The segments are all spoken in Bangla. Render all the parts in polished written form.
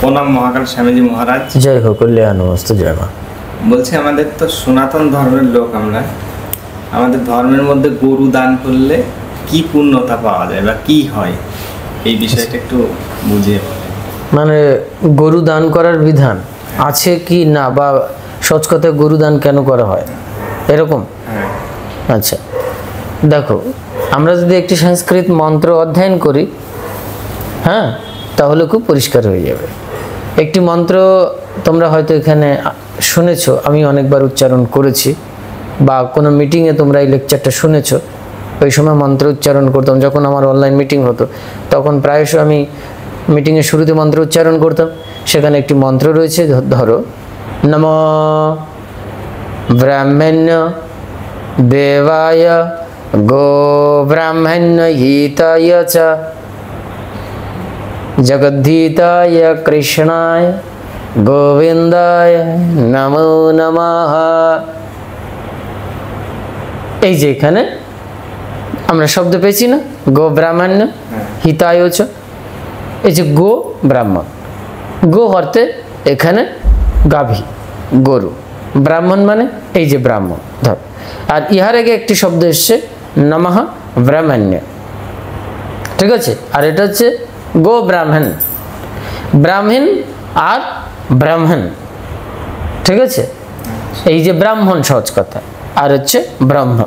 প্রণাম মহাকাল স্বামীজি মহারাজ। জয় হোক, কল্যাণমস্তু, জয় মা। বলছি আমাদের তো সনাতন ধর্মের লোক আমরা, আমাদের ধর্মের মধ্যে গরু দান করলে কি পূর্ণতা পাওয়া যায় বা কি হয়, এই বিষয়টা একটু বুঝিয়ে বলেন। মানে গরু দান করার বিধান আছে কি না, বা সৎ কথায় গরু দান কেন করা হয় এরকম? হ্যাঁ। আচ্ছা দেখো, আমরা যদি একটি সংস্কৃত মন্ত্র অধ্যয়ন করি, হ্যাঁ, তাহলে খুব পরিষ্কার হয়ে যাবে। একটি মন্ত্র তোমরা হয়তো এখানে শুনেছো, আমি অনেকবার উচ্চারণ করেছি, বা কোনো মিটিংয়ে তোমরা এই লেকচারটা শুনেছো। ওই সময় মন্ত্র উচ্চারণ করতাম যখন আমার অনলাইন মিটিং হতো, তখন প্রায়শ আমি মিটিংয়ের শুরুতে মন্ত্র উচ্চারণ করতাম। সেখানে একটি মন্ত্র রয়েছে, ধরো নমো ব্রাহ্মণ্য দেবায় গো ব্রাহ্মণ্য হিতায় চ জগদ্ধিতায় কৃষ্ণায় গোবিন্দায় নমো নমঃ। এই যে এখানে আমরা শব্দ পেয়েছি না, গো ব্রাহ্মণ্য হিতায় চ, এই যে গো ব্রাহ্মণ, গো অর্থে এখানে গাভী গরু, ব্রাহ্মণ মানে এই যে ব্রাহ্মণ ধর, আর ইহার আগে একটি শব্দ এসছে নমঃ ব্রাহ্মণ্য, ঠিক আছে। আর এটা হচ্ছে গো ব্রাহ্মণ, ব্রাহ্মণ আর ব্রাহ্মণ, ঠিক আছে। এই যে ব্রাহ্মণ সহজ কথা, আর হচ্ছে ব্রহ্ম।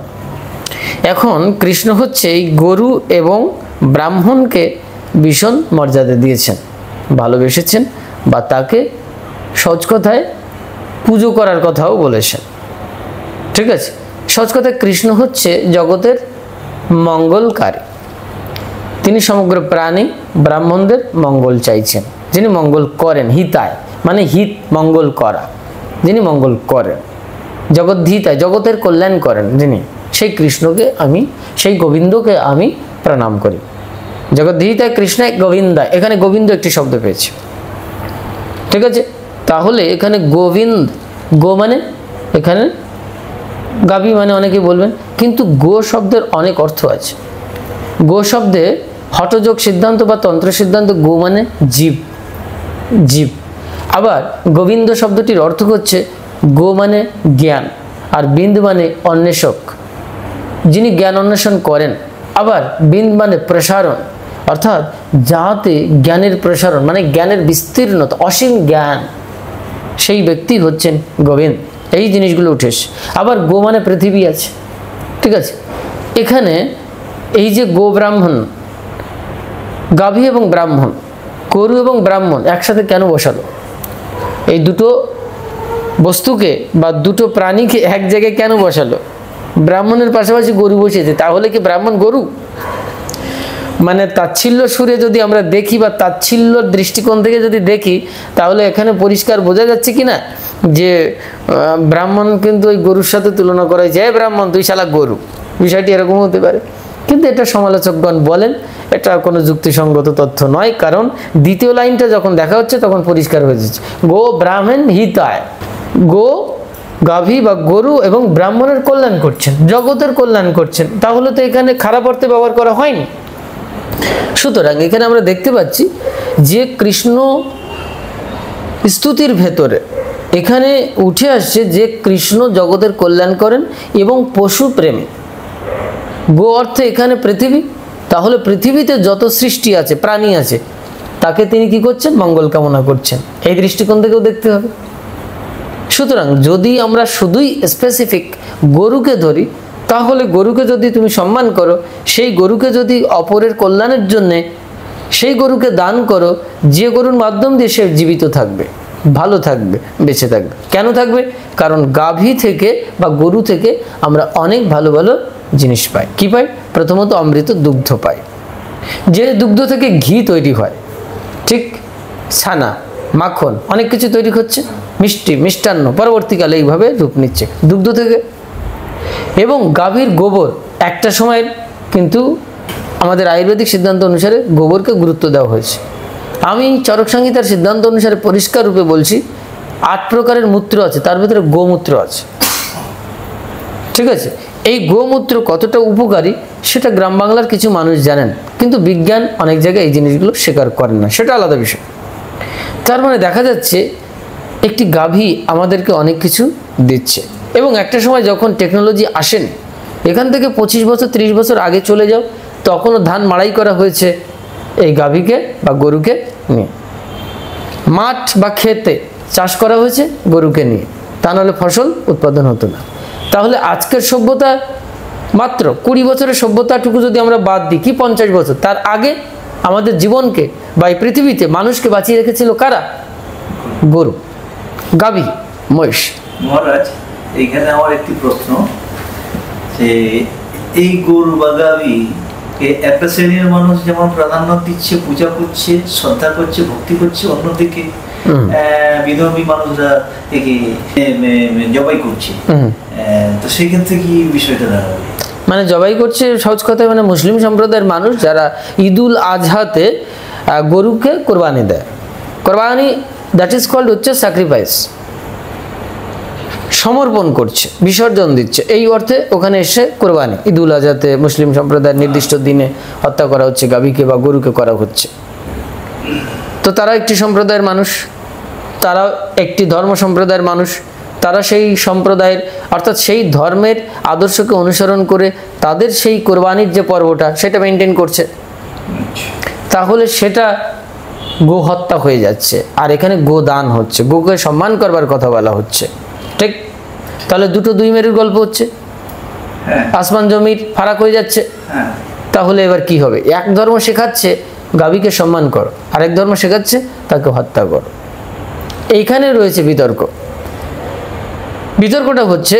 এখন কৃষ্ণ হচ্ছে এই গরু এবং ব্রাহ্মণকে ভীষণ মর্যাদা দিয়েছেন, ভালোবেসেছেন, বা তাকে সহজ কথায় পুজো করার কথাও বলেছেন, ঠিক আছে। সহজ কথায় কৃষ্ণ হচ্ছে জগতের মঙ্গলকারী, তিনি সমগ্র প্রাণী ব্রাহ্মণদের মঙ্গল চাইছেন, যিনি মঙ্গল করেন। হিতায় মানে হিত, মঙ্গল করা, যিনি মঙ্গল করেন। জগদ্ধিতায় জগতের কল্যাণ করেন যিনি, সেই কৃষ্ণকে আমি, সেই গোবিন্দকে আমি প্রণাম করি। জগদ্ধিতায় কৃষ্ণায় গোবিন্দায়, এখানে গোবিন্দ একটি শব্দ পেয়েছে, ঠিক আছে। তাহলে এখানে গোবিন্দ, গো মানে এখানে গাভী মানে অনেকে বলবেন, কিন্তু গো শব্দের অনেক অর্থ আছে। গো শব্দে হঠযোগ সিদ্ধান্ত বা তন্ত্র সিদ্ধান্ত, গো মানে জীব, জীব। আবার গোবিন্দ শব্দটির অর্থ হচ্ছে গো মানে জ্ঞান, আর বিন্দ মানে অন্বেষক, যিনি জ্ঞান অন্বেষণ করেন। আবার বিন্দ মানে প্রসারণ, অর্থাৎ যাতে জ্ঞানের প্রসারণ মানে জ্ঞানের বিস্তীর্ণতা, অসীম জ্ঞান, সেই ব্যক্তি হচ্ছেন গোবিন্দ। এই জিনিসগুলো উঠে এসে। আবার গো মানে পৃথিবী আছে, ঠিক আছে। এখানে এই যে গো ব্রাহ্মণ, গাভী এবং ব্রাহ্মণ, গরু এবং ব্রাহ্মণ একসাথে কেন বসালো? এই দুটো বস্তুকে বা দুটো প্রাণীকে এক জায়গায় কেন বসালো? ব্রাহ্মণের পাশাপাশি গরু বসিয়েছে, তাহলে কি ব্রাহ্মণ গরু? মানে তাচ্ছিল্য সুরে যদি আমরা দেখি, বা তাচ্ছিল্য দৃষ্টিকোণ থেকে যদি দেখি, তাহলে এখানে পরিষ্কার বোঝা যাচ্ছে কি না যে ব্রাহ্মণ কিন্তু ওই গরুর সাথে তুলনা করা হয়েছে, ব্রাহ্মণ তুই শালা গরু, বিষয়টি এরকম হতে পারে। কিন্তু এটা সমালোচকগণ বলেন এটা কোনো যুক্তিসঙ্গত তথ্য নয়, কারণ দ্বিতীয় লাইনটা যখন দেখা হচ্ছে তখন পরিষ্কার হয়ে যাচ্ছে, গো ব্রাহ্মণ হিতায়, গো গাভী বা গরু এবং ব্রাহ্মণের কল্যাণ করছেন, জগতের কল্যাণ করছেন, তাহলে তো এখানে খারাপ অর্থে ব্যবহার করা হয়নি। সুতরাং এখানে আমরা দেখতে পাচ্ছি যে কৃষ্ণ স্তুতির ভেতরে এখানে উঠে আসছে যে কৃষ্ণ জগতের কল্যাণ করেন এবং পশু প্রেমী। গো অর্থে এখানে পৃথিবী, তাহলে পৃথিবীতে যত সৃষ্টি আছে, প্রাণী আছে, তাকে তিনি কি করছেন? মঙ্গল কামনা করছেন। এই দৃষ্টিকোণ থেকেও দেখতে হবে। সুতরাং যদি আমরা শুধুই স্পেসিফিক গরুকে ধরি, তাহলে গরুকে যদি তুমি সম্মান করো, সেই গরুকে যদি অপরের কল্যাণের জন্যে সেই গরুকে দান করো, যে গরুর মাধ্যম দিয়ে সে জীবিত থাকবে, ভালো থাকবে, বেঁচে থাকবে। কেন থাকবে? কারণ গাভী থেকে বা গরু থেকে আমরা অনেক ভালো ভালো জিনিস পাই। কি পাই? প্রথমত অমৃত দুগ্ধ পাই, যে দুগ্ধ থেকে ঘি তৈরি হয়, ঠিক, ছানা, মাখন, অনেক কিছু তৈরি হচ্ছে, মিষ্টি, মিষ্টান্ন পরবর্তীকালে এইভাবে রূপ নিচ্ছে দুগ্ধ থেকে। এবং গাভীর গোবর একটা সময়ের কিন্তু আমাদের আয়ুর্বেদিক সিদ্ধান্ত অনুসারে গোবরকে গুরুত্ব দেওয়া হয়েছে। আমি চরক সংহিতার সিদ্ধান্ত অনুসারে পরিষ্কার রূপে বলছি, 8 প্রকারের মূত্র আছে, তার ভিতরে গোমূত্র আছে, ঠিক আছে। এই গোমূত্র কতটা উপকারী সেটা গ্রাম বাংলার কিছু মানুষ জানেন, কিন্তু বিজ্ঞান অনেক জায়গায় এই জিনিসগুলো স্বীকার করেন না, সেটা আলাদা বিষয়। তার মানে দেখা যাচ্ছে একটি গাভী আমাদেরকে অনেক কিছু দিচ্ছে। এবং একটা সময় যখন টেকনোলজি আসেন, এখান থেকে 25 বছর 30 বছর আগে চলে যাও, তখনও ধান মাড়াই করা হয়েছে এই গাভীকে বা গরুকে নিয়ে, মাঠ বা ক্ষেতে চাষ করা হয়েছে গরুকে নিয়ে, তা নাহলে ফসল উৎপাদন হতো না। তাহলে আজকের সভ্যতা মাত্র 20 বছরের সভ্যতাটুকু যদি আমরা বাদ দিই, কি 50 বছর, তার আগে আমাদের জীবনকে বা এই পৃথিবীতে মানুষকে বাঁচিয়ে রেখেছিল কারা? গরু, গাভী, মহিষ। মহারাজ, এইখানে আমার একটি প্রশ্ন, যে এই গরু বা গাভী একটা শ্রেণীর মানুষ যেমন প্রাধান্য দিচ্ছে, পূজা করছে, শ্রদ্ধা করছে, ভক্তি করছে, অন্যদিকে বিধর্মী মানুষরা একে জবাই করছে, তো সেই ক্ষেত্রে কি বিষয়টা দাঁড়াবে? মানে জবাই করছে সহজ কথায়, মানে মুসলিম সম্প্রদায়ের মানুষ যারা ঈদুল আজহাতে গরুকে কোরবানি দেয়, কোরবানি দ্যাট ইজ কল্ড হচ্ছে স্যাক্রিফাইস, সমর্পণ করছে, বিসর্জন দিচ্ছে, এই অর্থে ওখানে এসে কোরবানি ঈদুল আজহাতে মুসলিম সম্প্রদায়ের নির্দিষ্ট দিনে হত্যা করা হচ্ছে, গাভীকে বা গরুকে করা হচ্ছে। তো তারা একটি সম্প্রদায়ের মানুষ, তারা একটি ধর্ম সম্প্রদায়ের মানুষ, তারা সেই সম্প্রদায়ের অর্থাৎ সেই ধর্মের আদর্শকে অনুসরণ করে তাদের সেই কোরবানির যে পর্বটা সেটা মেনটেন করছে, তাহলে সেটা গো হত্যা হয়ে যাচ্ছে। আর এখানে গোদান হচ্ছে, গোকে সম্মান করবার কথা বলা হচ্ছে, ঠিক? তাহলে দুটো দুই মেরুর গল্প হচ্ছে, আসমান জমির ফারাক হয়ে যাচ্ছে। তাহলে এবার কি হবে? এক ধর্ম শেখাচ্ছে গাভীকে সম্মান করো, আরেক ধর্ম শেখাচ্ছে তাকে হত্যা করো। এইখানে রয়েছে বিতর্ক। বিতর্কটা হচ্ছে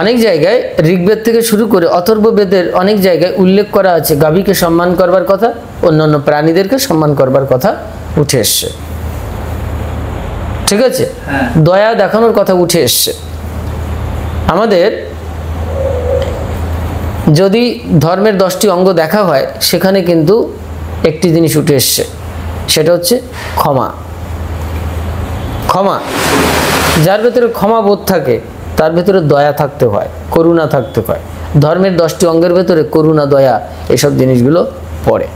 অনেক জায়গায় ঋগ্বেদ থেকে শুরু করে অথর্ববেদের অনেক জায়গায় উল্লেখ করা আছে গাভীকে সম্মান করবার কথা, অন্যান্য প্রাণীদেরকে সম্মান করবার কথা উঠে এসছে, ঠিক আছে? দয়া দেখানোর কথা উঠে এসছে। আমাদের যদি ধর্মের 10টি অঙ্গ দেখা হয়, সেখানে কিন্তু একটি জিনিস উঠে এসছে, সেটা হচ্ছে ক্ষমা। ক্ষমা, যার ভেতরে ক্ষমা বোধ থাকে তার ভেতরে দয়া থাকতে হয়, করুণা থাকতে হয়। ধর্মের 10টি অঙ্গের ভেতরে করুণা, দয়া এসব জিনিসগুলো পড়ে।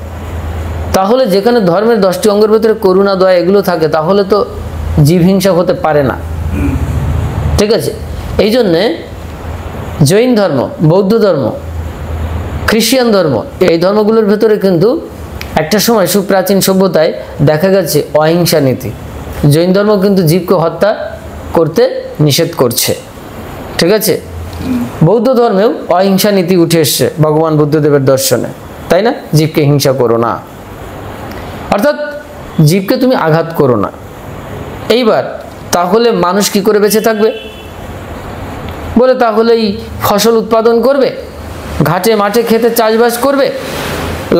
তাহলে যেখানে ধর্মের 10টি অঙ্গের ভেতরে করুণা, দয়া এগুলো থাকে, তাহলে তো জীব হিংসা হতে পারে না, ঠিক আছে? এই জন্যে জৈন ধর্ম, বৌদ্ধ ধর্ম, খ্রিস্টান ধর্ম, এই ধর্মগুলোর ভেতরে কিন্তু একটা সময় সুপ্রাচীন সভ্যতায় দেখা গেছে অহিংসা নীতি। জৈন ধর্ম কিন্তু জীবকে হত্যা করতে নিষেধ করছে, ঠিক আছে? বৌদ্ধ ধর্মেও অহিংসা নীতি উঠে এসছে ভগবান বুদ্ধদেবের দর্শনে, তাই না? জীবকে হিংসা করো না, অর্থাৎ জীবকে তুমি আঘাত করো না। এইবার তাহলে মানুষ কি করে বেঁচে থাকবে? বলে তাহলেই ফসল উৎপাদন করবে, ঘাটে মাঠে খেতে চাষবাস করবে,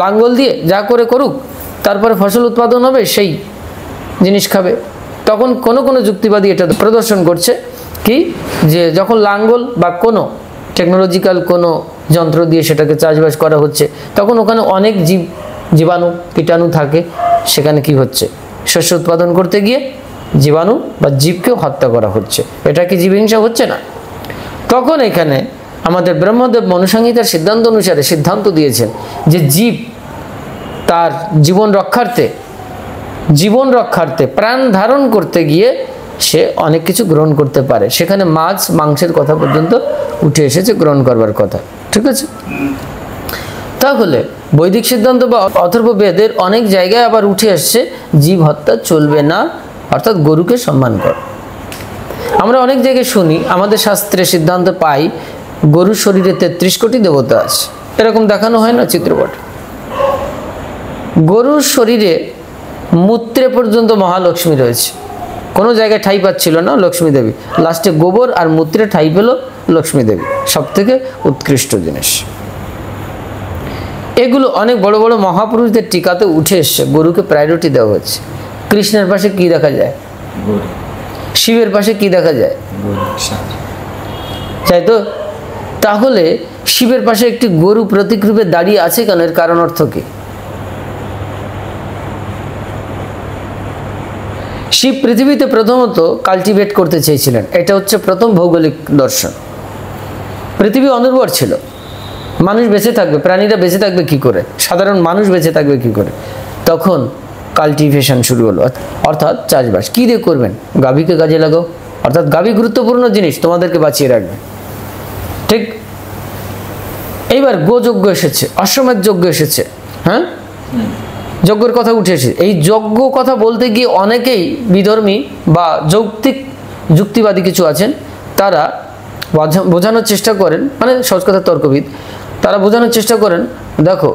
লাঙ্গল দিয়ে যা করে করুক, তারপরে ফসল উৎপাদন হবে, সেই জিনিস খাবে। তখন কোনো কোনো যুক্তিবাদী এটা প্রদর্শন করছে কি, যে যখন লাঙ্গল বা কোনো টেকনোলজিক্যাল কোনো যন্ত্র দিয়ে সেটাকে চাষবাস করা হচ্ছে, তখন ওখানে অনেক জীবাণু কীটাণু থাকে, সেখানে কি হচ্ছে? শস্য উৎপাদন করতে গিয়ে জীবাণু বা জীবকেও হত্যা করা হচ্ছে। এটা কি জীবহিংসা হচ্ছে না? তখন এখানে আমাদের ব্রহ্মদেব মনুসংহিতার সিদ্ধান্ত অনুসারে সিদ্ধান্ত দিয়েছেন যে জীব তার জীবন রক্ষার্থে প্রাণ ধারণ করতে গিয়ে সে অনেক কিছু গ্রহণ করতে পারে। সেখানে মাছ মাংসের কথা পর্যন্ত উঠে এসেছে গ্রহণ করবার কথা, ঠিক আছে? তাহলে বৈদিক সিদ্ধান্ত বা অথর্ব বেদের অনেক জায়গায় আবার উঠে আসছে জীব হত্যা চলবে না, অর্থাৎ গরুকে সম্মান কর। আমরা অনেক জায়গায় শুনি, আমাদের শাস্ত্রে সিদ্ধান্ত পাই গরুর শরীরে 33 কোটি দেবতা আছে, এরকম দেখানো হয় না চিত্রপটে? গরুর শরীরে মূত্রে পর্যন্ত মহালক্ষ্মী রয়েছে, কোনো জায়গায় ঠাঁই পাচ্ছিল না লক্ষ্মী দেবী, লাস্টে গোবর আর মূত্রে ঠাঁই পেল লক্ষ্মী দেবী, সব থেকে উৎকৃষ্ট জিনিস। এগুলো অনেক বড় বড় মহাপুরুষদের টিকাতে উঠে এসছে, গরুকে প্রায়োরিটি দেওয়া হচ্ছে। কৃষ্ণের পাশে কি দেখা যায়? শিবের পাশে কি দেখা যায়? তাই তো? তাহলে শিবের পাশে একটি গরু প্রতীক রূপে দাঁড়িয়ে আছে কেন? এর কারণ অর্থ কি? শিব পৃথিবীতে প্রথমত কাল্টিভেট করতে চেয়েছিলেন, এটা হচ্ছে প্রথম ভৌগোলিক দর্শন। পৃথিবী অনুর্বর ছিল, মানুষ বেঁচে থাকবে, প্রাণীরা বেঁচে থাকবে কি করে, সাধারণ মানুষ বেঁচে থাকবে কি করে? তখন কাল্টিভেশন শুরু হলো, অর্থাৎ চাষবাস। কী দিয়ে করবেন? গাভীকে কাজে লাগাও, অর্থাৎ গাভী গুরুত্বপূর্ণ জিনিস, তোমাদেরকে বাঁচিয়ে রাখবে, ঠিক। এইবার গোযজ্ঞ এসেছে, অশ্বমেধ যজ্ঞ এসেছে, হ্যাঁ, যজ্ঞের কথা উঠে এসেছে। এই যজ্ঞ কথা বলতে গিয়ে অনেকেই বিধর্মী বা যৌক্তিক যুক্তিবাদী কিছু আছেন, তারা বোঝানোর চেষ্টা করেন, মানে সহজ কথা তর্কবিদ, তারা বোঝানোর চেষ্টা করেন, দেখো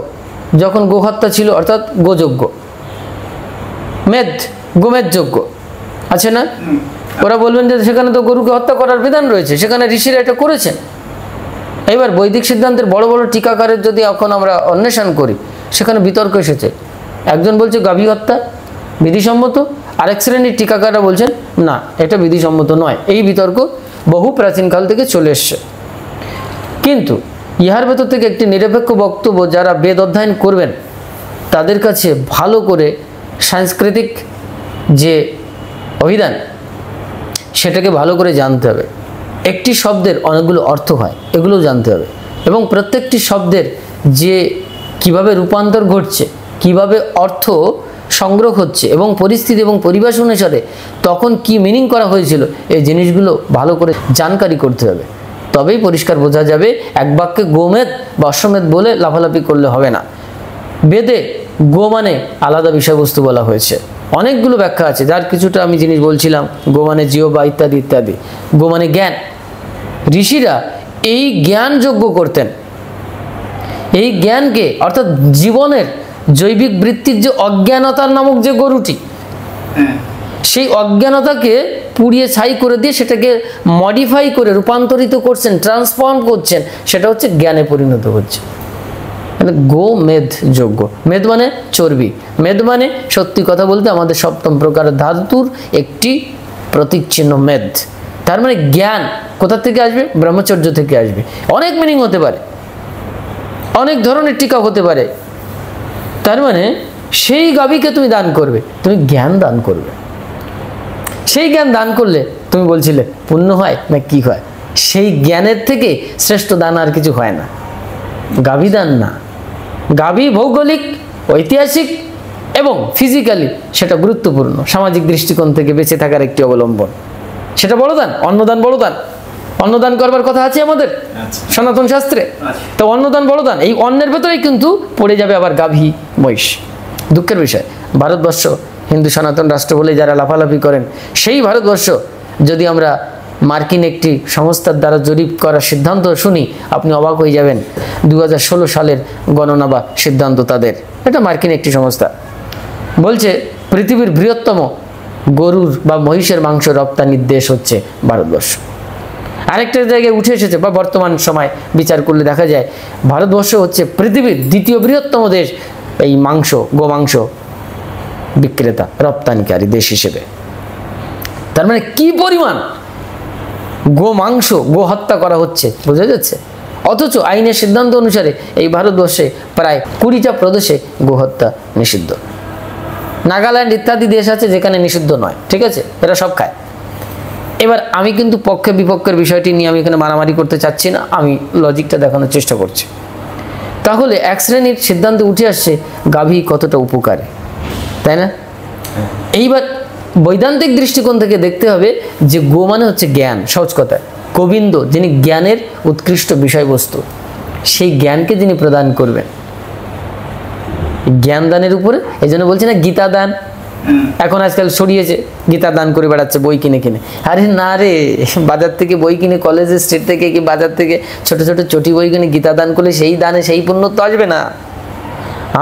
যখন গোহত্যা ছিল অর্থাৎ গোযজ্ঞ, গোমেদ যজ্ঞ আছে না, ওরা বলবেন যে সেখানে তো গরুকে হত্যা করার বিধান রয়েছে, সেখানে ঋষিরা এটা করেছেন। এবার বৈদিক সিদ্ধান্তের বড় বড় টিকাকারের যদি এখন আমরা অন্বেষণ করি, সেখানে বিতর্ক এসেছে। একজন বলছে গাভী হত্যা বিধিসম্মত, আরেক শ্রেণীর টিকাকাররা বলছেন না, এটা বিধিসম্মত নয়। এই বিতর্ক বহু প্রাচীনকাল থেকে চলে এসছে। কিন্তু ইহার ভেতর থেকে একটি নিরপেক্ষ বক্তব্য যারা বেদ অধ্যয়ন করবেন তাদের কাছে ভালো করে সাংস্কৃতিক যে অভিধান সেটাকে ভালো করে জানতে হবে। একটি শব্দের অনেকগুলো অর্থ হয়, এগুলোও জানতে হবে, এবং প্রত্যেকটি শব্দের যে কিভাবে রূপান্তর ঘটছে, কিভাবে অর্থ সংগ্রহ হচ্ছে এবং পরিস্থিতি এবং পরিবেশ অনুসারে তখন কি মিনিং করা হয়েছিল, এই জিনিসগুলো ভালো করে জানকারি করতে হবে। তবেই পরিষ্কার বোঝা যাবে। এক বাক্যে গোমেদ বা অশ্বমেধ বলে লাফালাফি করলে হবে না। বেদে গো মানে আলাদা বিষয়বস্তু বলা হয়েছে, অনেকগুলো ব্যাখ্যা আছে, যার কিছুটা আমি জিনিস বলছিলাম, গো মানে জিহ্বা ইত্যাদি ইত্যাদি। গো মানে জ্ঞান। ঋষিরা এই জ্ঞান যজ্ঞ করতেন, এই জ্ঞানকে অর্থাৎ জীবনের জৈবিক বৃত্তির যে অজ্ঞানতার নামক যে গরুটি, সেই অজ্ঞানতাকে পুড়িয়ে ছাই করে দিয়ে সেটাকে মডিফাই করে রূপান্তরিত করছেন, ট্রান্সফর্ম করছেন, সেটা হচ্ছে জ্ঞানে পরিণত হচ্ছে। মানে গো মেদ যজ্ঞ। মেদ মানে চর্বি, মেদ মানে সত্যি কথা বলতে আমাদের সপ্তম প্রকারের ধাতুর একটি প্রতীক চিহ্ন মেদ। তার মানে জ্ঞান কোথা থেকে আসবে? ব্রহ্মচর্য থেকে আসবে। অনেক মিনিং হতে পারে, অনেক ধরনের টিকা হতে পারে। তার মানে সেই গাভীকে তুমি দান করবে, তুমি জ্ঞান দান করবে। সেই জ্ঞান দান করলে তুমি বলছিলে পুণ্য হয় না কি হয়? সেই জ্ঞানের থেকে শ্রেষ্ঠ দান আর কিছু হয় না। গাভী দান না, গাভী ভৌগোলিক, ঐতিহাসিক এবং ফিজিক্যালি সেটা গুরুত্বপূর্ণ, সামাজিক দৃষ্টিকোণ থেকে বেঁচে থাকার একটি অবলম্বন। সেটা বড় দান, অন্নদান বড় দান। অন্নদান করবার কথা আছে আমাদের সনাতন শাস্ত্রে, তো অন্নদান বড় দান। এই অন্নের ভেতরেই কিন্তু পড়ে যাবে আবার গাভী মহিষ। দুঃখের বিষয়, ভারতবর্ষ হিন্দু সনাতন রাষ্ট্র বলে যারা লাফালাফি করেন, সেই ভারতবর্ষ যদি আমরা মার্কিন একটি সংস্থার দ্বারা জরিপ করার সিদ্ধান্ত শুনি, আপনি অবাক হয়ে যাবেন। 2016 সালের গণনা বা সিদ্ধান্ত তাদের, এটা মার্কিন একটি সংস্থা বলছে পৃথিবীর বৃহত্তম গরুর বা মহিষের মাংস রপ্তানির দেশ হচ্ছে ভারতবর্ষ। আরেকটা জায়গায় উঠে এসেছে বা বর্তমান সময় বিচার করলে দেখা যায় ভারতবর্ষ হচ্ছে পৃথিবীর দ্বিতীয় বৃহত্তম দেশ এই মাংস, গোমাংস বিক্রেতা, রপ্তানিকারী দেশ হিসেবে। তার মানে কি পরিমাণ গোমাংস, গো হত্যা করা হচ্ছে বোঝা যাচ্ছে। অথচ আইনের সিদ্ধান্ত অনুসারে এই ভারতবর্ষে প্রায় 20টা প্রদেশে গোহত্যা নিষিদ্ধ। নাগাল্যান্ড ইত্যাদি দেশ আছে যেখানে নিষিদ্ধ নয়, ঠিক আছে, এরা সব খায়। এবার আমি কিন্তু পক্ষে বিপক্ষের বিষয়টি নিয়ে আমি এখানে মারামারি করতে চাচ্ছি না, আমি লজিকটা দেখানোর চেষ্টা করছি। তাহলে এক শ্রেণীর সিদ্ধান্তে উঠে আসছে গাভী কতটা উপকারী, তাই না? এইবার বৈদান্তিক দৃষ্টিকোণ থেকে দেখতে হবে যে গো মানে হচ্ছে জ্ঞান। সহজ কথায় গোবিন্দ যিনি জ্ঞানের উৎকৃষ্ট বিষয়বস্তু, সেই জ্ঞানকে যিনি প্রদান করবেন জ্ঞান দানের উপরে। এই জন্য বলছি না গীতা দান, এখন আজকাল ছড়িয়েছে গীতা দান করে বেড়াচ্ছে বই কিনে কিনে। আরে না রে, বাজার থেকে বই কিনে, কলেজের স্ট্রিট থেকে কি বাজার থেকে ছোট ছোট চটি বই কিনে গীতা দান করলে সেই দানে সেই পুণ্য তো আসবে না।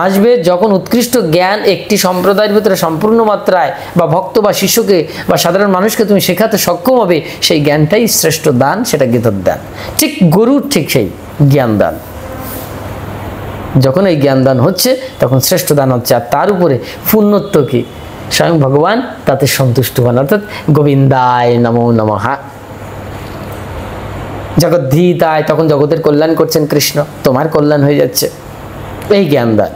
আসবে যখন উৎকৃষ্ট জ্ঞান একটি সম্প্রদায়ের ভিতরে সম্পূর্ণ মাত্রায় বা ভক্ত বা শিষ্যকে বা সাধারণ মানুষকে তুমি শেখাতে সক্ষম হবে, সেই জ্ঞানটাই শ্রেষ্ঠ দান, সেটা গীতার দান। ঠিক গরুর ঠিক সেই জ্ঞান দান। যখন এই জ্ঞান দান হচ্ছে তখন শ্রেষ্ঠ দান হচ্ছে, আর তার উপরে পুণ্যত্ব কি স্বয়ং ভগবান তাতে সন্তুষ্ট হন, অর্থাৎ গোবিন্দায় নমো নমঃ। জগদ্ধিতায়, তখন জগতের কল্যাণ করছেন কৃষ্ণ, তোমার কল্যাণ হয়ে যাচ্ছে এই জ্ঞান দান।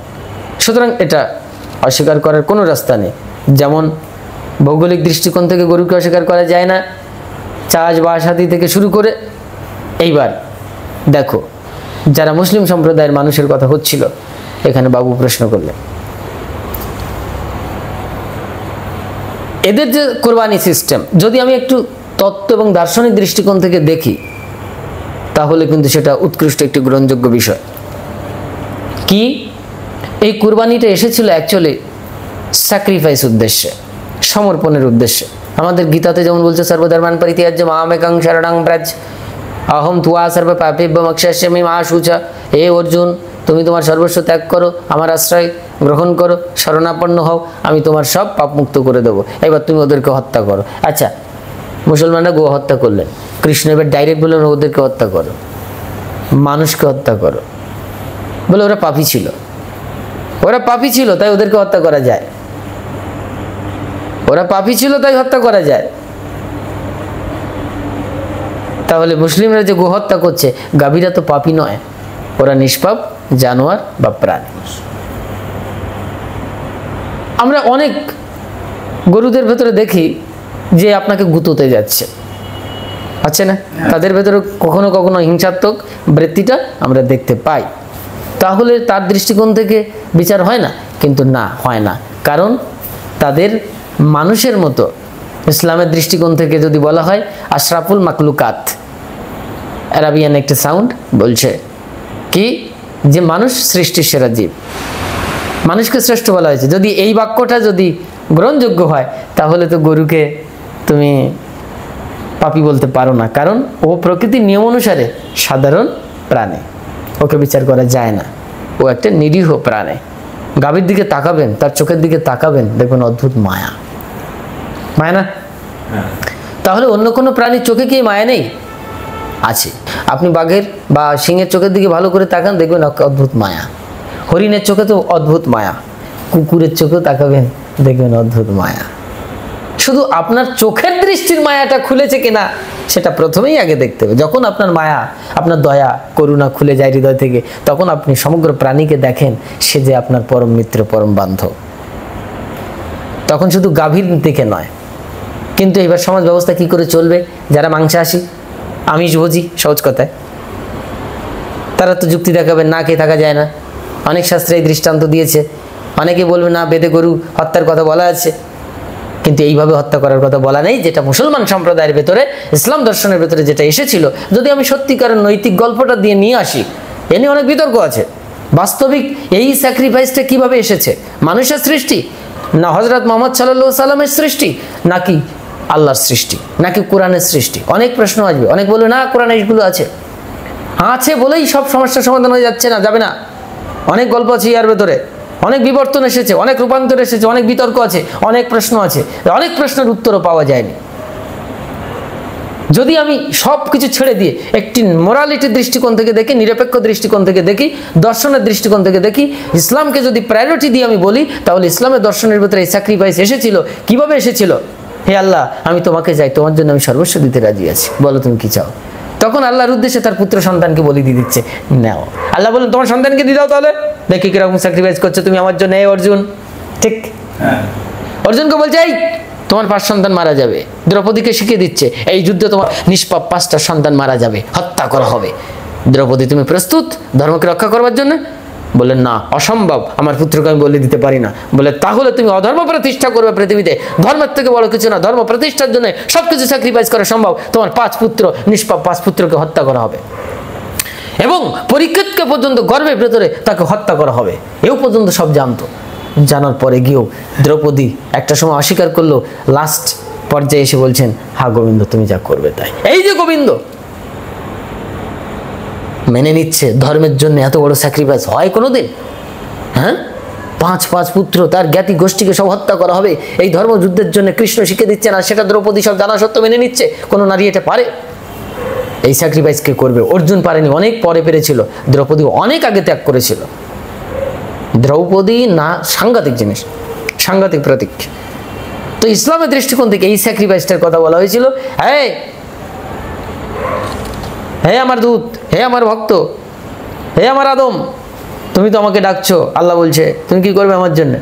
সুতরাং এটা অস্বীকার করার কোনো রাস্তা নেই। যেমন ভৌগোলিক দৃষ্টিকোণ থেকে গরুকে অস্বীকার করা যায় না, চাষবাস আদি থেকে শুরু করে। এইবার দেখো যারা মুসলিম সম্প্রদায়ের মানুষের কথা হচ্ছিল, এখানে বাবু প্রশ্ন করলেন এদের যে কোরবানি সিস্টেম যদি আমি একটু তত্ত্ব এবং দার্শনিক দৃষ্টিকোণ থেকে দেখি, তাহলে কিন্তু সেটা উৎকৃষ্ট একটি গ্রহণযোগ্য বিষয়। কি এই কুরবানিটা এসেছিল অ্যাকচুয়ালি স্যাক্রিফাইস উদ্দেশ্যে, সমর্পণের উদ্দেশ্যে। আমাদের গীতাতে যেমন বলছে সর্বধর্মান পরিত্যাজ্য মামেকং শরণং ব্রজ অহম তুয়া সর্ব পাপেভ্যো মোক্ষয়িষ্যামি মা শুচা। হে অর্জুন, তুমি তোমার সর্বস্ব ত্যাগ করো, আমার আশ্রয় গ্রহণ করো, শরণাপন্ন হও, আমি তোমার সব পাপ মুক্ত করে দেবো। এবার তুমি ওদেরকে হত্যা করো। আচ্ছা, মুসলমানরা গো হত্যা করলেন, কৃষ্ণ এবার ডাইরেক্ট বললেন ওদেরকে হত্যা করো, মানুষকে হত্যা করো। বলে ওরা পাপী ছিল, ওরা পাপী ছিল তাই ওদেরকে হত্যা করা যায়, ওরা পাপী ছিল তাই হত্যা করা যায়। তাহলে মুসলিমরা যে গো হত্যা করছে, গাভীরা তো পাপী নয়, ওরা নিষ্পাপ জানোয়ার বা প্রাণী। আমরা অনেক গরুদের ভেতরে দেখি যে আপনাকে গুঁতোতে যাচ্ছে, আছে না? তাদের ভেতরে কখনো কখনো হিংসাত্মক বৃত্তিটা আমরা দেখতে পাই। তাহলে তার দৃষ্টিকোণ থেকে বিচার হয় না? কিন্তু না, হয় না। কারণ তাদের মানুষের মতো, ইসলামের দৃষ্টিকোণ থেকে যদি বলা হয় আশরাফুল মাকলুকাত, আরাবিয়ান একটা সাউন্ড বলছে কি যে মানুষ সৃষ্টির সেরা জীব, মানুষকে শ্রেষ্ঠ বলা হয়েছে। যদি এই বাক্যটা যদি গ্রহণযোগ্য হয়, তাহলে তো গরুকে তুমি পাপী বলতে পারো না, কারণ ও প্রকৃতির নিয়ম অনুসারে সাধারণ প্রাণী, ওকে বিচার করা যায় না, ও একটা নিরীহ প্রাণী। গাভীর দিকে তাকাবেন, তার চোখের দিকে তাকাবেন, দেখবেন অদ্ভুত মায়া, মায়া না? তাহলে অন্য কোনো প্রাণীর চোখে কি মায়া নেই? আছে। আপনি বাঘের বা সিংহের চোখের দিকে ভালো করে তাকান, দেখবেন অদ্ভুত মায়া। হরিণের চোখে তো অদ্ভুত মায়া, কুকুরের চোখেও তাকাবেন, দেখবেন অদ্ভুত মায়া। শুধু আপনার চোখের দৃষ্টির মায়াটা খুলেছে কিনা সেটা প্রথমেই আগে দেখতে হবে। যখন আপনার মায়া, আপনার দয়া, করুণা খুলে যায় হৃদয় থেকে, তখন আপনি সমগ্র প্রাণীকে দেখেন সে যে আপনার পরম মিত্র, পরম বান্ধব। তখন শুধু গাভীর দিকে নয়। কিন্তু এবার সমাজ ব্যবস্থা কি করে চলবে? যারা মাংসাশী, আমিষভোজী, সহজ কথায়, তারা তো যুক্তি দেখাবেন না খেয়ে থাকা যায় না। অনেক শাস্ত্রে এই দৃষ্টান্ত দিয়েছে। অনেকে বলবে না, বেদে গরু হত্যার কথা বলা আছে, কিন্তু এইভাবে হত্যা করার কথা বলা নেই, যেটা মুসলমান সম্প্রদায়ের ভেতরে, ইসলাম দর্শনের ভেতরে যেটা এসেছিল। যদি আমি সত্যিকারের নৈতিক গল্পটা দিয়ে নিয়ে আসি, এ নিয়ে অনেক বিতর্ক আছে। বাস্তবিক এই স্যাক্রিফাইসটা কিভাবে এসেছে? মানুষের সৃষ্টি, না হযরত মুহাম্মদ সাল্লাল্লাহু আলাইহি সাল্লামের সৃষ্টি, নাকি আল্লাহর সৃষ্টি, নাকি কোরআনের সৃষ্টি? অনেক প্রশ্ন আসবে। অনেক বলবে না কোরআনে এইগুলো আছে, আছে বলেই সব সমস্যার সমাধান হয়ে যাচ্ছে না, যাবে না। অনেক গল্প আছে এর ভেতরে, অনেক বিবর্তন এসেছে, অনেক রূপান্তর এসেছে, অনেক বিতর্ক আছে, অনেক প্রশ্ন আছে, অনেক প্রশ্নের উত্তরও পাওয়া যায়নি। যদি আমি সব কিছু ছেড়ে দিয়ে একটি মোরালিটির দৃষ্টিকোণ থেকে দেখি, নিরপেক্ষ দৃষ্টিকোণ থেকে দেখি, দর্শনের দৃষ্টিকোণ থেকে দেখি, ইসলামকে যদি প্রায়োরিটি দিয়ে আমি বলি, তাহলে ইসলামের দর্শনের ভেতরে এই স্যাক্রিফাইস এসেছিল। কিভাবে এসেছিল? হে আল্লাহ, আমি তোমাকে চাই, তোমার জন্য আমি সর্বস্ব দিতে রাজি আছি, বলো তুমি কি চাও। তখন আল্লাহর উদ্দেশ্যে তার পুত্র সন্তানকে বলি দিয়ে দিচ্ছে, নাও। আল্লাহ বলেন তোমার সন্তানকে দিয়ে দাও, তাহলে দেখি কিরকম স্যাক্রিফাইস করছো তুমি আমার জন্য। এই অর্জুন, ঠিক অর্জুনকে বলছে, এই তোমার 5 সন্তান মারা যাবে। দ্রৌপদীকে শিখিয়ে দিচ্ছে, এই যুদ্ধে তোমার নিষ্পাপ 5টা সন্তান মারা যাবে, হত্যা করা হবে। দ্রৌপদী, তুমি প্রস্তুত ধর্মকে রক্ষা করবার জন্য? বললেন না, অসম্ভব, আমার পুত্রকে আমি বলে দিতে পারি না। বলে তাহলে তুমি অধর্ম প্রতিষ্ঠা করবে পৃথিবীতে, ধর্মের থেকে বড় কিছু না, ধর্ম প্রতিষ্ঠার জন্য সবকিছু স্যাক্রিফাইস করা সম্ভব। তোমার 5 পুত্র, নিষ্পাপ 5 পুত্রকে হত্যা করা হবে, এবং পরীক্ষিতকে পর্যন্ত গর্ভের ভেতরে তাকে হত্যা করা হবে। এও পর্যন্ত সব জানতো। জানার পরে গিয়েও দ্রৌপদী একটা সময় অস্বীকার করলো, লাস্ট পর্যায়ে এসে বলছেন, হা গোবিন্দ, তুমি যা করবে তাই। এই যে গোবিন্দ মেনে নিচ্ছে, ধর্মের জন্য এত বড় স্যাক্রিফাইস হয় কোনোদিন? হ্যাঁ, 5 পুত্র, তার জ্ঞাতি গোষ্ঠীকে সব হত্যা করা হবে এই ধর্মযুদ্ধের জন্য। কৃষ্ণ শিখে দিচ্ছে না, সেটা দ্রৌপদী সব জানা সত্ত্বেও মেনে নিচ্ছে। কোনো নারী এটা পারে? এই স্যাক্রিফাইস কে করবে? অর্জুন পারেনি, অনেক পরে পেরেছিল। দ্রৌপদী অনেক আগে ত্যাগ করেছিল। দ্রৌপদী না, সাংঘাতিক জিনিস, সাংঘাতিক প্রতীক। তো ইসলামের দৃষ্টিকোণ থেকে এই স্যাক্রিফাইসটার কথা বলা হয়েছিল। হ্যাঁ, হে আমার দূত, হে আমার ভক্ত, হে আমার আদম, তুমি তো আমাকে ডাকছো। আল্লাহ বলছে, তুমি কি করবে আমার জন্য?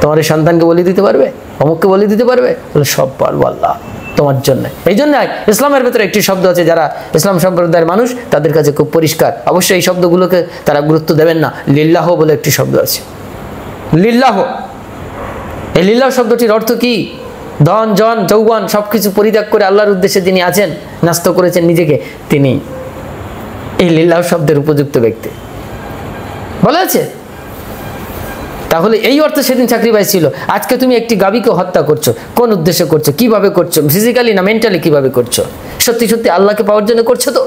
তোমার এই সন্তানকে বলি দিতে পারবে? অমুককে বলি দিতে পারবে? বলে সব পারবো আল্লাহ, তোমার জন্য। এই জন্য ইসলামের ভেতরে একটি শব্দ আছে, যারা ইসলাম সম্প্রদায়ের মানুষ তাদের কাছে খুব পরিষ্কার। অবশ্যই এই শব্দগুলোকে তারা গুরুত্ব দেবেন না। লিল্লাহ বলে একটি শব্দ আছে, লিল্লাহ। এই লিল্লাহ শব্দটির অর্থ কি? ধন জন যৌবন সবকিছু পরিত্যাগ করে আল্লাহর উদ্দেশ্যে যিনি আছেন, ন্যস্ত করেছেন নিজেকে, তিনি এই লিল্লাহ শব্দের উপযুক্ত ব্যক্তি। বলা আছে। তাহলে এই অর্থে সেদিন স্যাক্রিফাইস ছিল। আজকে তুমি একটি গাভীকে হত্যা করছো, কোন উদ্দেশ্যে করছো, কিভাবে করছো, ফিজিক্যালি না মেন্টালি কিভাবে করছো? সত্যি সত্যি আল্লাহকে পাওয়ার জন্য করছো তো,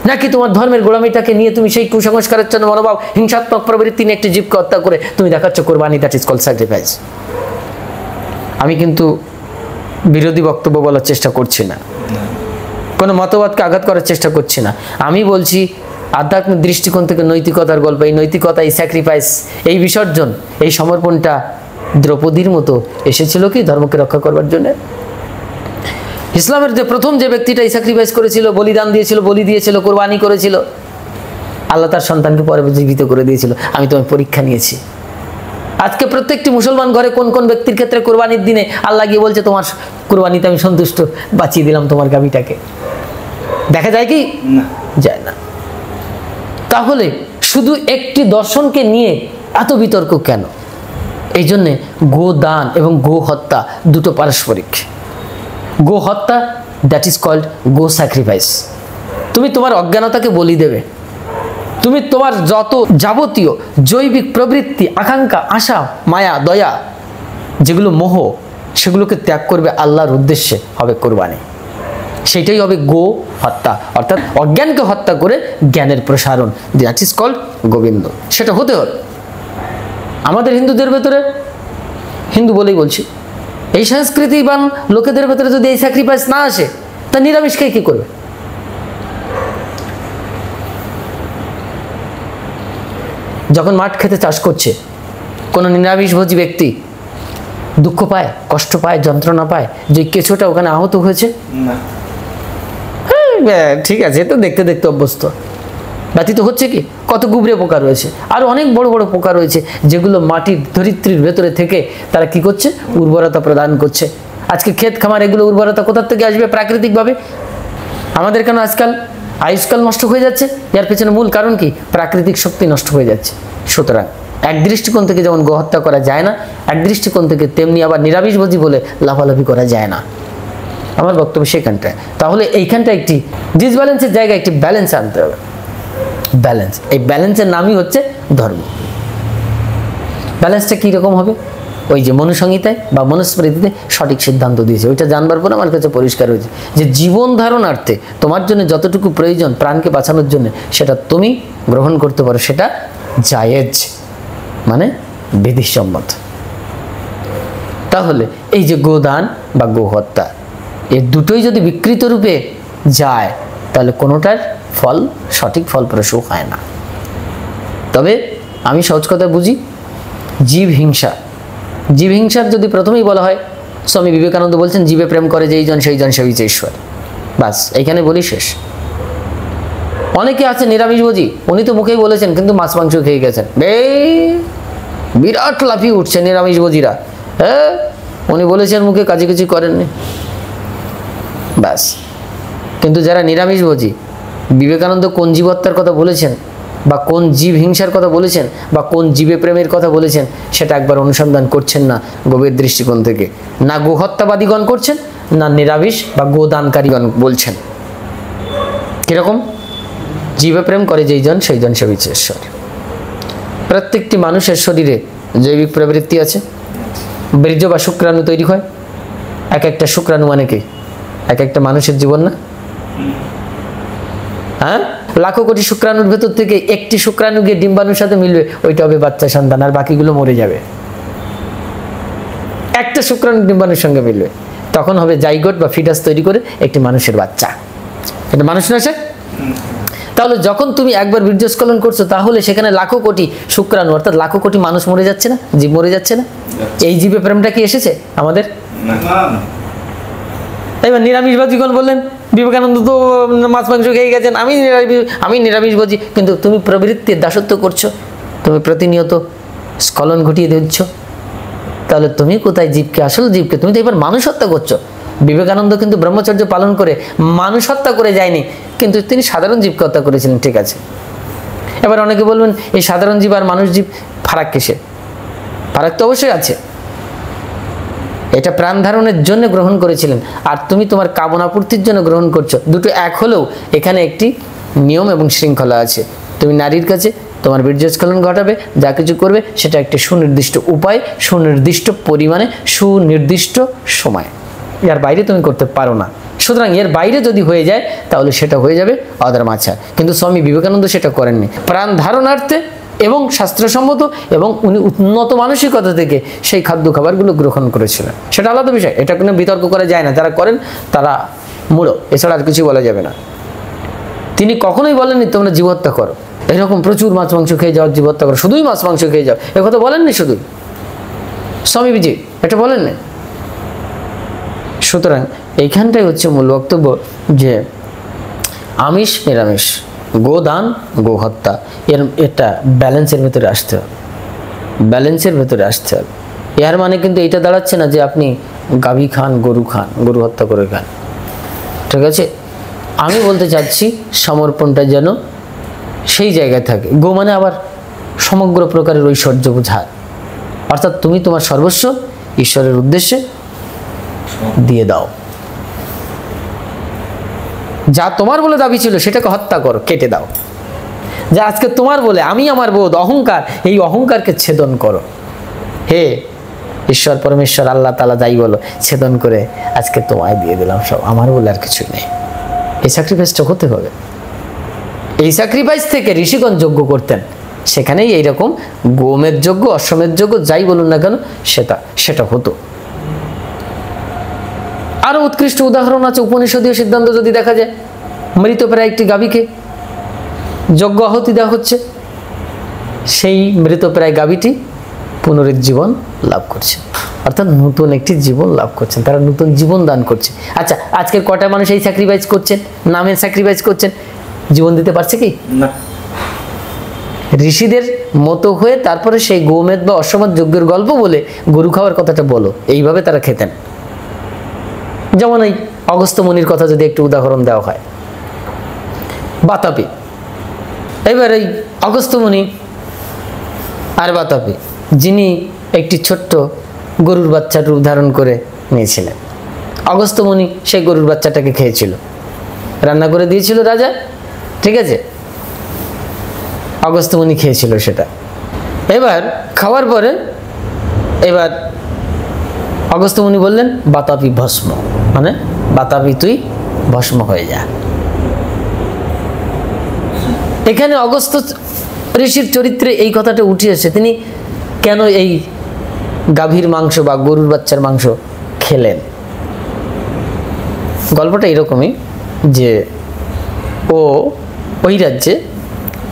নাকি তোমার ধর্মের গোলামিটাকে নিয়ে তুমি সেই কুসংস্কারের জন্য মনোভাব, হিংসাত্মক প্রবৃত্তি নিয়ে একটি জীবকে হত্যা করে তুমি দেখাচ্ছ কোরবানি? That is called sacrifice. আমি কিন্তু বিরোধী বক্তব্য বলার চেষ্টা করছি না, কোনো মতবাদকে আঘাত করার চেষ্টা করছি না। আমি বলছি আধ্যাত্মিক দৃষ্টিকোণ থেকে নৈতিকতার গল্প, এই নৈতিকতা, এই স্যাক্রিফাইস, এই বিসর্জন, এই সমর্পণটা দ্রৌপদীর মতো এসেছিল কি ধর্মকে রক্ষা করবার জন্য? ইসলামের যে প্রথম যে ব্যক্তিটা এই স্যাক্রিফাইস করেছিল, বলিদান দিয়েছিল, বলি দিয়েছিল, কোরবানি করেছিল, আল্লাহ তার সন্তানকে পরে জীবিত করে দিয়েছিল। আমি তোমার পরীক্ষা নিয়েছি। আজকে প্রত্যেকটি মুসলমান ঘরে কোন কোন ব্যক্তির ক্ষেত্রে কোরবানির দিনে আল্লাহ গিয়ে বলছে তোমার কোরবানিতে আমি সন্তুষ্ট, বাঁচিয়ে দিলাম তোমার গাভীটাকে? দেখা যায় কি? না, যায় না। তাহলে শুধু একটি দর্শনকে নিয়ে এত বিতর্ক কেন? এই জন্যে গো দান এবং গো হত্যা দুটো পারস্পরিক। গো হত্যা দ্যাট ইজ কল্ড গো স্যাক্রিফাইস। তুমি তোমার অজ্ঞানতাকে বলি দেবে, তুমি তোমার যত যাবতীয় জৈবিক প্রবৃত্তি, আকাঙ্ক্ষা, আশা, মায়া, দয়া, যেগুলো মোহ, সেগুলোকে ত্যাগ করবে আল্লাহর উদ্দেশ্যে, হবে কোরবানি। সেটাই হবে গো হত্যা, অর্থাৎ অজ্ঞানকে হত্যা করে জ্ঞানের প্রসারণ, দ্যাট ইজ কল্ড গোবিন্দ। সেটা হতে হবে। আমাদের হিন্দুদের ভেতরে, হিন্দু বলেই বলছি, এই সংস্কৃতিবান লোকেদের ভেতরে যদি এই স্যাক্রিফাইস না আসে, তা নিরামিষ খেয়ে কি করবে? যখন মাঠ খেতে চাষ করছে, কোনো নিরামিষভোজী ব্যক্তি দুঃখ পায়, কষ্ট পায়, যন্ত্রণা পায় যে কেঁচোটা ওখানে আহত হয়েছে? না। হ্যাঁ, ঠিক আছে, তো দেখতে দেখতে অভ্যস্ত। ব্যতীত হচ্ছে কি? কত গুবরে পোকা রয়েছে, আর অনেক বড় বড় পোকা রয়েছে, যেগুলো মাটির ধরিত্রীর ভেতরে থেকে তারা কি করছে? উর্বরতা প্রদান করছে। আজকে ক্ষেত খামার, এগুলো উর্বরতা কোথার থেকে আসবে? প্রাকৃতিকভাবে। আমাদের কেন আজকাল আয়ুষ্কাল নষ্ট হয়ে যাচ্ছে? এর পেছনে মূল কারণ কি? প্রাকৃতিক শক্তি নষ্ট হয়ে যাচ্ছে। সুতরাং এক দৃষ্টিকোণ থেকে যেমন গোহত্যা করা যায় না, এক দৃষ্টিকোণ থেকে তেমনি আবার নিরামিষভোজী বলে লাফালাফি করা যায় না। আমার বক্তব্য সেখানটায়। তাহলে এইখানটা একটি ডিসব্যালেন্সের জায়গায় একটি ব্যালেন্স আনতে হবে। ব্যালেন্স, এই ব্যালেন্সের নামই হচ্ছে ধর্ম। ব্যালেন্সটা কীরকম হবে? ওই যে মনুসংহিতায় বা মনুস্মৃতিতে সঠিক সিদ্ধান্ত দিয়েছে, ওইটা জানবার পর আমার কাছে পরিষ্কার হয়েছে যে জীবন ধারণার্থে তোমার জন্য যতটুকু প্রয়োজন প্রাণকে বাঁচানোর জন্য, সেটা তুমি গ্রহণ করতে পারো, সেটা জায়েজ, মানে বিধিসম্মত। তাহলে এই যে গোদান বা গোহত্যা, এর দুটোই যদি বিকৃত রূপে যায়, তাহলে কোনোটার ফল সঠিক ফলপ্রসূ হয় না। তবে আমি সহজ কথা বুঝি, জীব হিংসা, জীব হিংসার যদি প্রথমেই বলা হয়, স্বামী বিবেকানন্দ বলছেন জীবে প্রেম করে যেই জন সেই জন সেবিছে ঈশ্বর। বাস, এইখানে বলি শেষ। অনেকে আছে নিরামিষভোজী, উনি তো মুখেই বলেছেন, কিন্তু মাছ মাংস খেয়ে গেছেন, বিরাট লাফিয়ে উঠছে নিরামিষভোজীরা। হ্যাঁ, উনি বলেছেন মুখে, কাজে কিছু করেননি। ব্যাস। কিন্তু যারা নিরামিষভোজী, বিবেকানন্দ কোন জীবহত্যার কথা বলেছেন, বা কোন জীব হিংসার কথা বলেছেন, বা কোন জীবে প্রেমের কথা বলেছেন, সেটা একবার অনুসন্ধান করছেন না গভীর দৃষ্টিকোণ থেকে। না গোহত্যাবাদীগণ করছেন, না নিরামিষ বা গোদানকারীগণ বলছেন। কিরকম? জীবে প্রেম করে যেই জন সেই জন সেবিছে ঈশ্বর। প্রত্যেকটি মানুষের শরীরে জৈবিক প্রবৃত্তি আছে। বীর্য বা শুক্রাণু তৈরি হয়। এক একটা শুক্রাণু মানে কি? এক একটা মানুষের জীবন না? হ্যাঁ, লাখো কোটি শুক্রাণুর ভেতর থেকে একটি শুক্রাণু গিয়ে ডিম্বাণুর সাথে মিলবে, ওইটা হবে বাচ্চা সন্তান, আর বাকিগুলো মরে যাবে। একটা শুক্রাণু ডিম্বাণুর সঙ্গে মিলবে, তখন হবে জাইগোট বা ফিটাস তৈরি করে একটি মানুষের বাচ্চা। এটা মানুষ না সে? তাহলে যখন তুমি একবার বীর্যস্খলন করছো, তাহলে সেখানে লাখো কোটি শুক্রাণু, অর্থাৎ লাখো কোটি মানুষ মরে যাচ্ছে না? জীব মরে যাচ্ছে না? এই জীবে প্রেমটা কি এসেছে আমাদের? এবার নিরামিষবাদীগণ বললেন, বিবেকানন্দ তো মাছ মাংস খেয়ে গেছেন, আমি নিরামিষবাদী। কিন্তু তুমি প্রবৃত্তির দাসত্ব করছো, তুমি প্রতিনিয়ত স্খলন ঘটিয়ে দিচ্ছ। তাহলে তুমি কোথায় জীবকে, আসল জীবকে? তুমি তো এবার মানুষ হত্যা করছো। বিবেকানন্দ কিন্তু ব্রহ্মচর্য পালন করে মানুষ হত্যা করে যায়নি, কিন্তু তিনি সাধারণ জীবকে হত্যা করেছিলেন। ঠিক আছে, এবার অনেকে বলবেন এই সাধারণ জীব আর মানুষ জীব ফারাক কিসে? ফারাক তো অবশ্যই আছে। এটা প্রাণ ধারণের জন্য গ্রহণ করেছিলেন, আর তুমি তোমার কামনা পূর্তির জন্য গ্রহণ করছো। দুটো এক হলেও এখানে একটি নিয়ম এবং শৃঙ্খলা আছে। তুমি নারীর কাছে তোমার বীর্যস্খলন ঘটাবে, যা কিছু করবে সেটা একটি সুনির্দিষ্ট উপায়, সুনির্দিষ্ট পরিমাণে, সুনির্দিষ্ট সময়, এর বাইরে তুমি করতে পারো না। সুতরাং এর বাইরে যদি হয়ে যায় তাহলে সেটা হয়ে যাবে অধর্মাচার। কিন্তু স্বামী বিবেকানন্দ সেটা করেননি। প্রাণ ধারণার্থে এবং শাস্ত্রসম্মত এবং উনি উন্নত মানসিকতা থেকে সেই খাদ্য খাবারগুলো গ্রহণ করেছিলেন, সেটা আলাদা বিষয়, এটা কোনো বিতর্ক করা যায় না। যারা করেন তারা মূঢ়, এছাড়া আর কিছু বলা যাবে না। তিনি কখনোই বলেননি তোমরা জীবহত্যা করো, এরকম প্রচুর মাছ মাংস খেয়ে যাও, জীবহত্যা করো, শুধুই মাছ মাংস খেয়ে যাও, এ কথা বলেননি শুধু স্বামী বিজি, এটা বলেননি। সুতরাং এইখানটাই হচ্ছে মূল বক্তব্য যে আমিষ নিরামিষ, গোদান গোহত্যা, এটা ব্যালেন্সের ভেতরে আসতে হবে, ব্যালেন্সের ভেতরে আসতে হবে। এর মানে কিন্তু এটা দাঁড়াচ্ছে না যে আপনি গাভী খান, গরু হত্যা করে খান, ঠিক আছে। আমি বলতে চাচ্ছি সমর্পণটা যেন সেই জায়গায় থাকে। গো মানে আবার সমগ্র প্রকারের ঐশ্বর্য বোঝায়, অর্থাৎ তুমি তোমার সর্বস্ব ঈশ্বরের উদ্দেশ্যে দিয়ে দাও। যা তোমার বলে দাবি ছিল সেটাকে হত্যা করো, কেটে দাও। যা আজকে তোমার বলে আমি আমার বোধ অহংকার, এই অহংকারকে ছেদন করো। হে ঈশ্বর পরমেশ্বর আল্লাহ তাআলা যাই বলো, ছেদন করে আজকে তোমায় দিয়ে দিলাম সব, আমার বলে আর কিছুই নেই। এই স্যাক্রিফাইসটা হতে হবে। এই স্যাক্রিফাইস থেকে ঋষিগণ যজ্ঞ করতেন, সেখানেই এইরকম গোমের যজ্ঞ, অশ্বমেধ যজ্ঞ যাই বলুন না কেন সেটা হতো। আরো উৎকৃষ্ট উদাহরণ আছে উপনিষদীয় সিদ্ধান্ত যদি দেখা যায়, মৃতপ্রায় একটি গাভীকে যজ্ঞ আহুতি দেওয়া হচ্ছে, সেই মৃতপ্রায় গাভীটি পুনরুজ্জীবন লাভ করছে, অর্থাৎ নতুন একটি জীবন লাভ করছেন, তারা নতুন জীবন দান করছে। আচ্ছা, আজকের কটা মানুষ এই স্যাক্রিফাইস করছেন, নামের স্যাক্রিফাইস করছেন, জীবন দিতে পারছে কি না? ঋষিদের মতো হয়ে তারপরে সেই গোমেদ বা অশ্বমেধ যজ্ঞের গল্প বলে গরু খাওয়ার কথাটা বলো, এইভাবে তারা খেতেন। যেমন এই অগস্ত্য মুনির কথা যদি একটু উদাহরণ দেওয়া হয়, বাতাপি, এবার এই অগস্ত্য মুনি আর বাতাপি, যিনি একটি ছোট্ট গরুর বাচ্চার রূপ ধারণ করে নিয়েছিলেন। অগস্ত্য মুনি সেই গরুর বাচ্চাটাকে খেয়েছিল, রান্না করে দিয়েছিল রাজা, ঠিক আছে, অগস্ত্য মুনি খেয়েছিল সেটা। এবার খাওয়ার পরে এবার অগস্ত্য মুনি বললেন বাতাপি ভস্ম, মানে বাতাপি তুই ভস্ম হয়ে যা। এখানে অগস্ত্য ঋষির চরিত্রে এই কথাটা উঠে এসে তিনি কেন এই গাভীর মাংস বা গরুর বাচ্চার মাংস খেলেন। গল্পটা এরকমই যে ওই রাজ্যে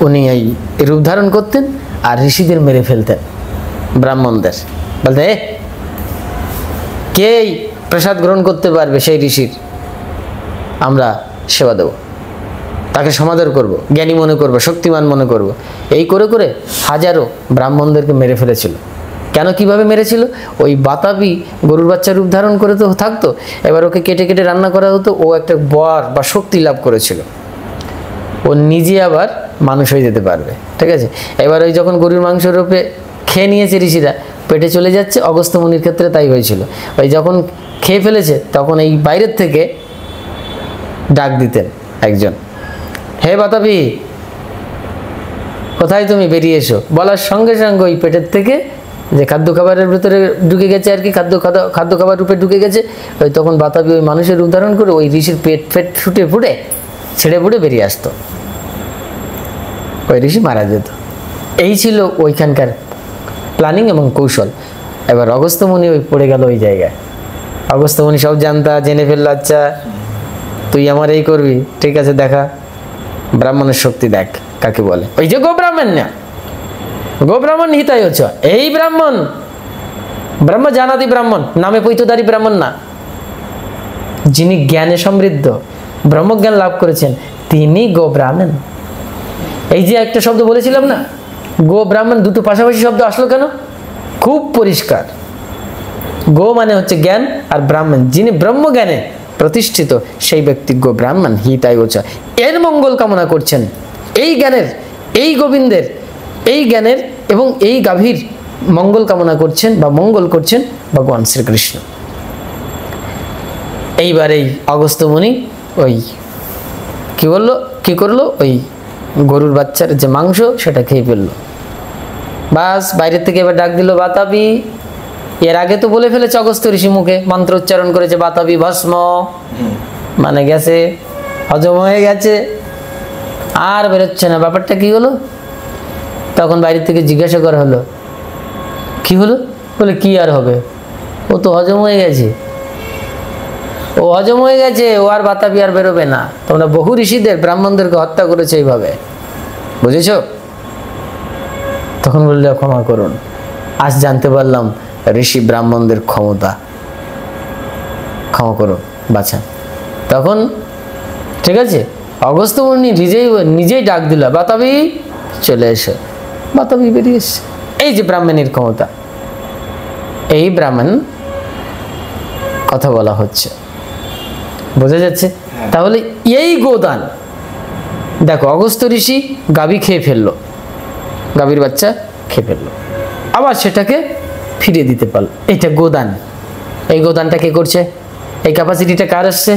উনি এই রূপ ধারণ করতেন আর ঋষিদের মেরে ফেলতেন, ব্রাহ্মণদের। বলতে কে প্রসাদ গ্রহণ করতে পারবে সেই ঋষির আমরা সেবা দেব, তাকে সমাদর করব, জ্ঞানী মনে করব, শক্তিমান মনে করব। এই করে করে হাজারো ব্রাহ্মণদেরকে মেরে ফেলেছিল। কেন, কিভাবে মেরেছিল? ওই বাতাবি গরুর বাচ্চা রূপ ধারণ করে তো থাকতো, এবার ওকে কেটে কেটে রান্না করা হতো, ও একটা বর বা শক্তি লাভ করেছিল, ও নিজে আবার মানুষ হয়ে যেতে পারবে, ঠিক আছে। এবার ওই যখন গরুর মাংস রূপে খেয়ে নিয়েছে ঋষিরা, পেটে চলে যাচ্ছে, অগস্ত্য মুনির ক্ষেত্রে তাই হয়েছিল। ওই যখন খেয়ে ফেলেছে তখন এই বাইরের থেকে ডাক দিতেন একজন, হে বাতাবি কোথায় তুমি, বেরিয়ে এসো। বলার সঙ্গে সঙ্গে ওই পেটের থেকে যে খাদ্য খাবারের ভিতরে ঢুকে গেছে আর কি, খাদ্য খাবার রূপে ঢুকে গেছে, ওই তখন বাতাবি ওই মানুষের রূপ ধারণ করে ওই ঋষির পেট ফুটে ছেড়ে ফুটে বেরিয়ে আসতো, ওই ঋষি মারা যেত। এই ছিল ওইখানকার প্ল্যানিং এবং কৌশল। এবার অগস্ত্য মুনি ওই পড়ে গেল ওই জায়গায়। অগস্ত্য মুনি সব জানতা, জেনে ফেললো, আচ্ছা তুই আমার এই করবি, ঠিক আছে, দেখা ব্রাহ্মণের শক্তি দেখ কাকে বলে। ওই যে গোব্রাহ্মণ, না গোব্রাহ্মণ হিতায় হচ্ছে এই ব্রাহ্মণ, ব্রহ্ম জানাতি ব্রাহ্মণ, নামে পৈতধারী ব্রাহ্মণ না, যিনি জ্ঞানে সমৃদ্ধ, ব্রহ্মজ্ঞান লাভ করেছেন, তিনি গোব্রাহ্মণ। এই যে একটা শব্দ বলেছিলাম না, গো ব্রাহ্মণ, দুটো পাশাপাশি শব্দ আসলো কেন? খুব পরিষ্কার। গো মানে হচ্ছে জ্ঞান, আর ব্রাহ্মণ যিনি ব্রহ্মজ্ঞানে প্রতিষ্ঠিত, সেই ব্যক্তি গো ব্রাহ্মণ হিতায়োচ, এর মঙ্গল কামনা করছেন, এই জ্ঞানের, এই গোবিন্দের, এই জ্ঞানের এবং এই গাভীর মঙ্গল কামনা করছেন বা মঙ্গল করছেন ভগবান শ্রীকৃষ্ণ। এইবার এই অগস্ত্য মুনি ওই কি করলো ওই গরুর বাচ্চার যে মাংস সেটা খেয়ে ফেললো। বাস বাইরের থেকে এবার ডাক দিল বাতাবি। এর আগে তো বলে ফেলেছে অগস্ত্য ঋষি মুখে, মন্ত্র উচ্চারণ করেছে বাতাবি ভস্ম, মানে গেছে, হজম হয়ে গেছে, আর বেরোচ্ছে না। ব্যাপারটা কি হলো? তখন বাইরে থেকে জিজ্ঞাসা করা হলো কি হলো? বলে কি আর হবে, ও তো হজম হয়ে গেছে, ও হজম হয়ে গেছে, ও আর বাতাবি আর বেরোবে না। তোমরা বহু ঋষিদের ব্রাহ্মণদেরকে হত্যা করেছে এইভাবে, বুঝেছ? তখন বললে ক্ষমা করুন, আজ জানতে পারলাম ঋষি ব্রাহ্মণদের ক্ষমতা, ক্ষমা করুন বাছা। তখন ঠিক আছে, অগস্ত্য মুনি নিজেই ডাক দিল বাতাবি চলে এসো। বাতাবি বেরিয়ে এসছে। এই যে ব্রাহ্মণের ক্ষমতা, এই ব্রাহ্মণ কথা বলা হচ্ছে, বোঝা যাচ্ছে? তাহলে এই গোদান দেখো, অগস্ত্য ঋষি গাভী খেয়ে ফেললো, গাভীর বাচ্চা খেয়ে ফেললো, আবার সেটাকে ফিরিয়ে দিতে পারলো, এটা গোদান। এই গোদানটা কে করছে? এই ক্যাপাসিটিটা কার আসছে?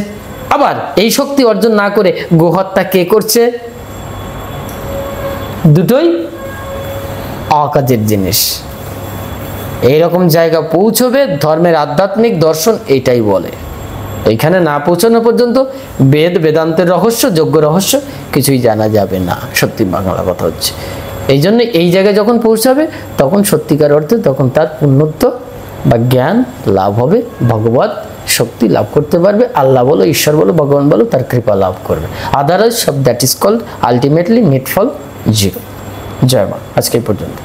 আবার এই শক্তি অর্জন না করে গোহত্যা কে করছে? দুটোই অকাজের জিনিস। এইরকম জায়গা পৌঁছবে ধর্মের আধ্যাত্মিক দর্শন এটাই বলে। এইখানে না পৌঁছানো পর্যন্ত বেদ বেদান্তের রহস্য, যজ্ঞ রহস্য কিছুই জানা যাবে না। সত্যি বাংলা কথা হচ্ছে। এই জন্য এই জায়গায় যখন পৌঁছাবে তখন সত্যিকার অর্থে তখন তার পুণ্যত্ব বা জ্ঞান লাভ হবে, ভগবত শক্তি লাভ করতে পারবে, আল্লাহ বলো, ঈশ্বর বলো, ভগবান বলো, তার কৃপা লাভ করবে। আদারওয়াইজ সব that is called ultimately meet fall zero. জয় মা। আজকে এই পর্যন্ত।